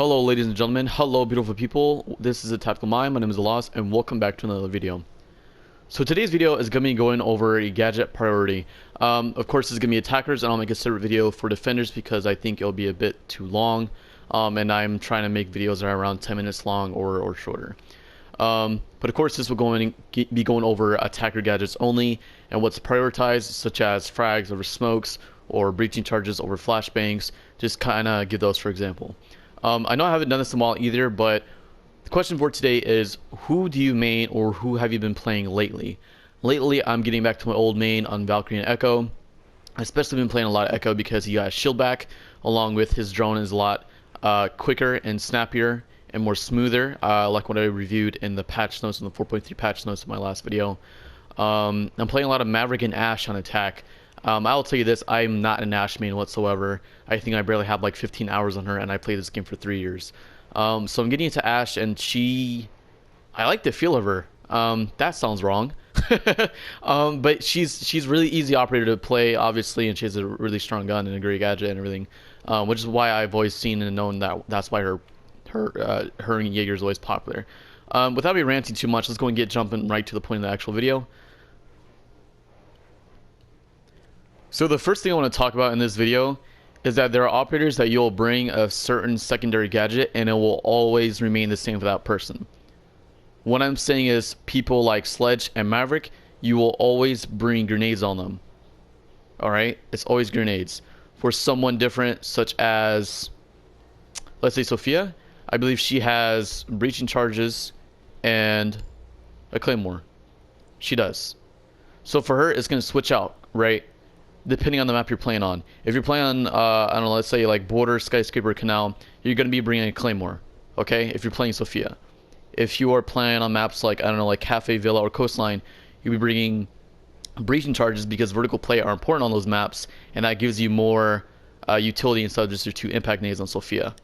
Hello ladies and gentlemen, hello beautiful people, this is a Tactical Mind, my name is Alas, and welcome back to another video. So today's video is going to be going over a gadget priority. Of course this is going to be attackers, and I'll make a separate video for defenders because I think it'll be a bit too long, and I'm trying to make videos that are around 10 minutes long or shorter. But of course this will be going over attacker gadgets only, and what's prioritized, such as frags over smokes, or breaching charges over flashbangs, just kind of give those for example. I know I haven't done this in a while either, but the question for today is, who do you main or who have you been playing lately? Lately, I'm getting back to my old main on Valkyrie and Echo. I've especially been playing a lot of Echo because he got shield back, along with his drone is a lot quicker and snappier and more smoother, like what I reviewed in the patch notes, in the 4.3 patch notes of my last video. I'm playing a lot of Maverick and Ashe on attack. I'll tell you this, I'm not an Ashe main whatsoever. I think I barely have like 15 hours on her, and I played this game for 3 years. So I'm getting into Ashe, and I like the feel of her. That sounds wrong. But she's really easy operator to play, obviously, and she has a really strong gun and a great gadget and everything. Which is why I've always seen and known that's why her and Jaeger is always popular. Without me ranting too much, let's go and get jumping right to the point of the actual video. So the first thing I want to talk about in this video is that there are operators that you'll bring a certain secondary gadget and it will always remain the same for that person. What I'm saying is, people like Sledge and Maverick, you will always bring grenades on them. Alright? It's always grenades. For someone different, such as, let's say Sophia, I believe she has breaching charges and a claymore. She does. So for her, it's going to switch out, right? Depending on the map you're playing on. If you're playing on, I don't know, let's say like Border, Skyscraper, Canal, you're going to be bringing a Claymore, okay? If you're playing Sophia. If you are playing on maps like, I don't know, like Cafe, Villa, or Coastline, you'll be bringing breaching charges because vertical play are important on those maps, and that gives you more utility instead of just your 2 impact nades on Sophia,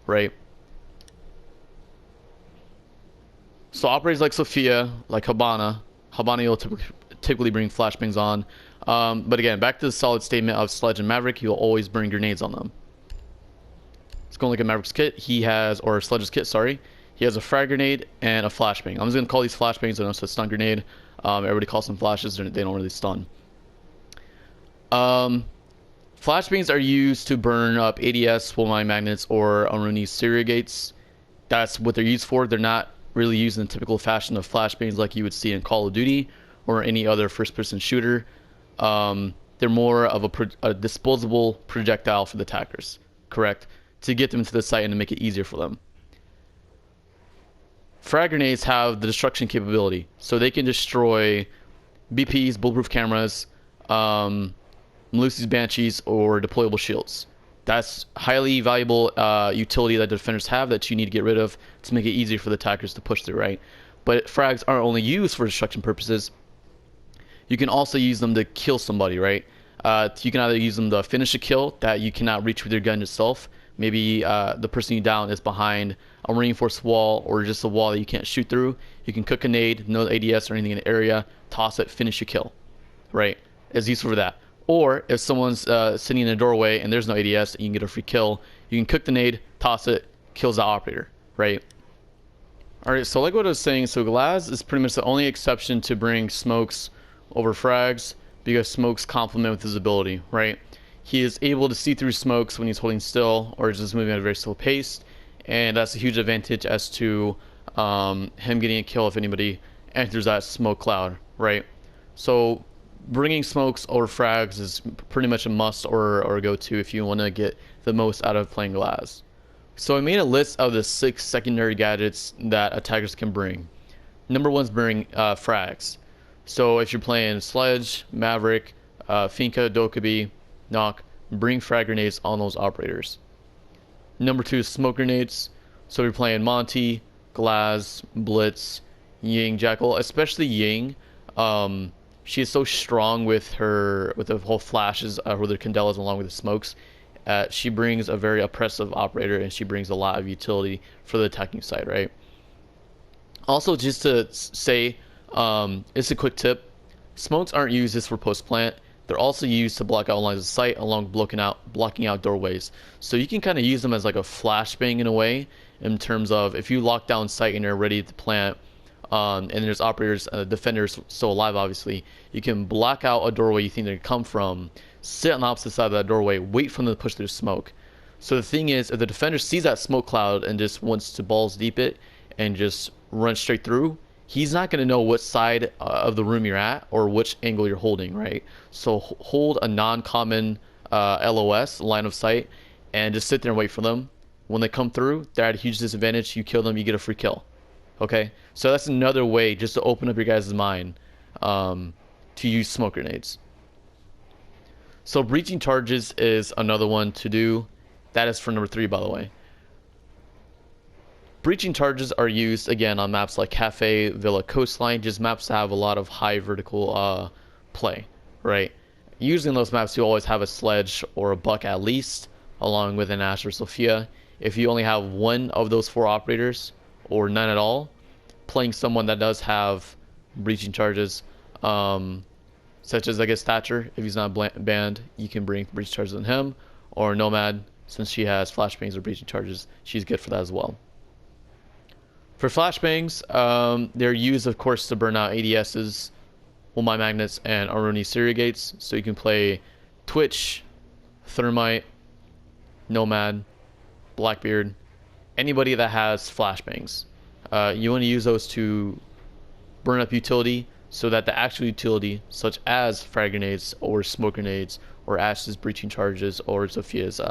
right? So operators like Sophia, like Habana you'll typically bring flashbangs on. But again, back to the solid statement of Sledge and Maverick, you'll always bring grenades on them. Let's go and look at Maverick's kit. Or Sledge's kit, sorry. He has a frag grenade and a flashbang. I'm just going to call these flashbangs, I know it's a stun grenade. Everybody calls them flashes, they don't really stun. Flashbangs are used to burn up ADS, full mine magnets, or Aruni surrogates. That's what they're used for. They're not really used in the typical fashion of flashbangs like you would see in Call of Duty or any other first-person shooter. They're more of a disposable projectile for the attackers, correct? To get them to the site and to make it easier for them. Frag grenades have the destruction capability, so they can destroy BPs, bulletproof cameras, Melusi's Banshees, or deployable shields. That's highly valuable utility that defenders have that you need to get rid of to make it easier for the attackers to push through, right? But frags aren't only used for destruction purposes. You can also use them to kill somebody, right? You can either use them to finish a kill that you cannot reach with your gun yourself. Maybe the person you down is behind a reinforced wall or just a wall that you can't shoot through. You can cook a nade, no ADS or anything in the area, toss it, finish your kill, right? It's useful for that. Or if someone's sitting in a doorway and there's no ADS, you can get a free kill. You can cook the nade, toss it, kills the operator, right? Alright, so like what I was saying, so Glaz is pretty much the only exception to bring smokes over frags because smokes complement with his ability, right? He is able to see through smokes when he's holding still or just moving at a very slow pace, and that's a huge advantage as to him getting a kill if anybody enters that smoke cloud, right? So bringing smokes over frags is pretty much a must or a go-to if you want to get the most out of playing Glaz. So I made a list of the 6 secondary gadgets that attackers can bring. Number 1 is bring frags. So if you're playing Sledge, Maverick, Finka, Dokkaebi, Knock, bring frag grenades on those operators. Number 2 is smoke grenades. So if you're playing Monty, Glaz, Blitz, Ying, Jackal, especially Ying. She is so strong with the whole flashes, with her Candelas along with the smokes. She brings a very oppressive operator, and she brings a lot of utility for the attacking side, right? Also, just to say, it's a quick tip. Smokes aren't used just for post plant. They're also used to block out lines of sight along blocking out doorways. So you can kind of use them as like a flashbang in a way, in terms of if you lock down sight and you're ready to plant, and there's operators, defenders still alive, obviously, you can block out a doorway you think they're gonna come from, sit on the opposite side of that doorway, wait for them to push through smoke. So the thing is, if the defender sees that smoke cloud and just wants to balls deep it and just run straight through, he's not going to know what side of the room you're at or which angle you're holding, right? So hold a non-common LOS, line of sight, and just sit there and wait for them. When they come through, they're at a huge disadvantage. You kill them, you get a free kill. Okay? So that's another way just to open up your guys' mind to use smoke grenades. So breaching charges is another one to do. That is for number 3, by the way. Breaching charges are used, again, on maps like Cafe, Villa, Coastline, just maps that have a lot of high vertical play, right? Usually in those maps, you always have a sledge or a buck at least, along with an Ash or Sophia. If you only have one of those 4 operators, or none at all, playing someone that does have breaching charges, such as, I guess, Thatcher, if he's not banned, you can bring breaching charges on him, or Nomad, since she has flashbangs or breaching charges, she's good for that as well. For flashbangs, they're used, of course, to burn out ADSs, Ulmi Magnets, and Aruni Surrogates. So you can play Twitch, Thermite, Nomad, Blackbeard, anybody that has flashbangs. You want to use those to burn up utility so that the actual utility, such as frag grenades or smoke grenades or Ash's breaching charges or Sophia's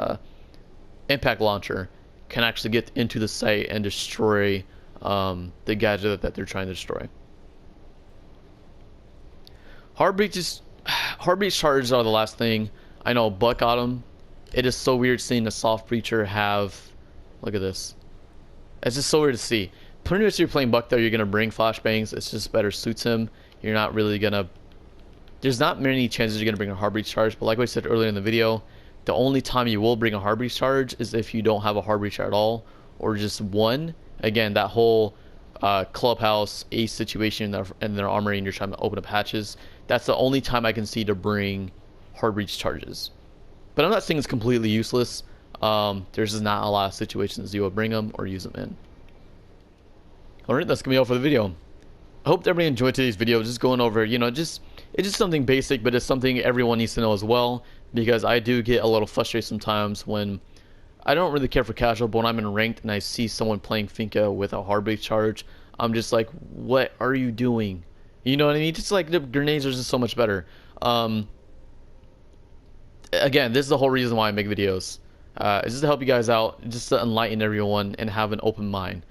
impact launcher, can actually get into the site and destroy the gadget that they're trying to destroy. Hard breach charges are the last thing. I know, Buck got them. It is so weird seeing a soft breacher have, look at this. It's just so weird to see. Pretty much if you're playing Buck though, you're gonna bring flashbangs. It's just better suits him. You're not really gonna, there's not many chances you're gonna bring a hard breach charge, but like I said earlier in the video, the only time you will bring a hard breach charge is if you don't have a hard breacher at all, or just one. Again, that whole clubhouse ace situation and their armory and you're trying to open up hatches, that's the only time I can see to bring hard breach charges. But I'm not saying it's completely useless. There's just not a lot of situations you will bring them or use them in. Alright, that's gonna be all for the video. I hope everybody enjoyed today's video. Just going over, you know, it's just something basic, but it's something everyone needs to know as well, because I do get a little frustrated sometimes when I don't really care for casual, but when I'm in ranked and I see someone playing Finka with a hard breach charge, I'm just like, what are you doing? You know what I mean? Just like the grenades are just so much better. Again, this is the whole reason why I make videos. It's just to help you guys out, just to enlighten everyone and have an open mind.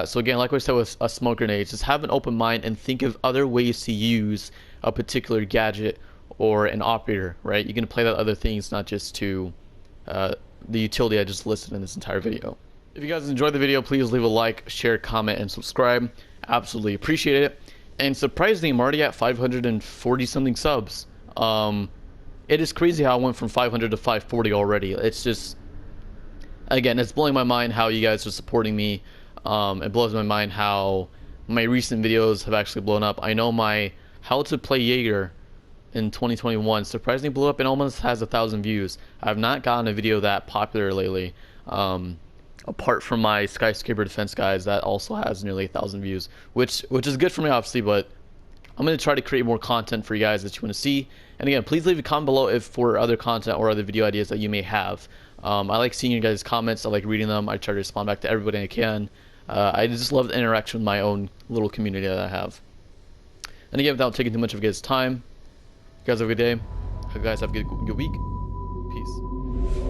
So again, like I said with smoke grenades, just have an open mind and think of other ways to use a particular gadget or an operator, right? You can play that other things, not just to the utility I just listed in this entire video. If you guys enjoyed the video, please leave a like, share, comment, and subscribe. Absolutely appreciate it. And surprisingly, I'm already at 540 something subs. It is crazy how I went from 500 to 540 already. It's just, again, it's blowing my mind how you guys are supporting me. It blows my mind how my recent videos have actually blown up. I know my how to play Jaeger in 2021 surprisingly blew up and almost has 1,000 views. I've not gotten a video that popular lately, apart from my skyscraper defense guys that also has nearly 1,000 views, which is good for me obviously, but I'm going to try to create more content for you guys that you want to see. And again, please leave a comment below if for other content or other video ideas that you may have. I like seeing you guys' comments. I like reading them. I try to respond back to everybody I can. I just love the interaction with my own little community that I have. And again, without taking too much of you guys' time, you guys have a good day. You guys have a good week. Peace.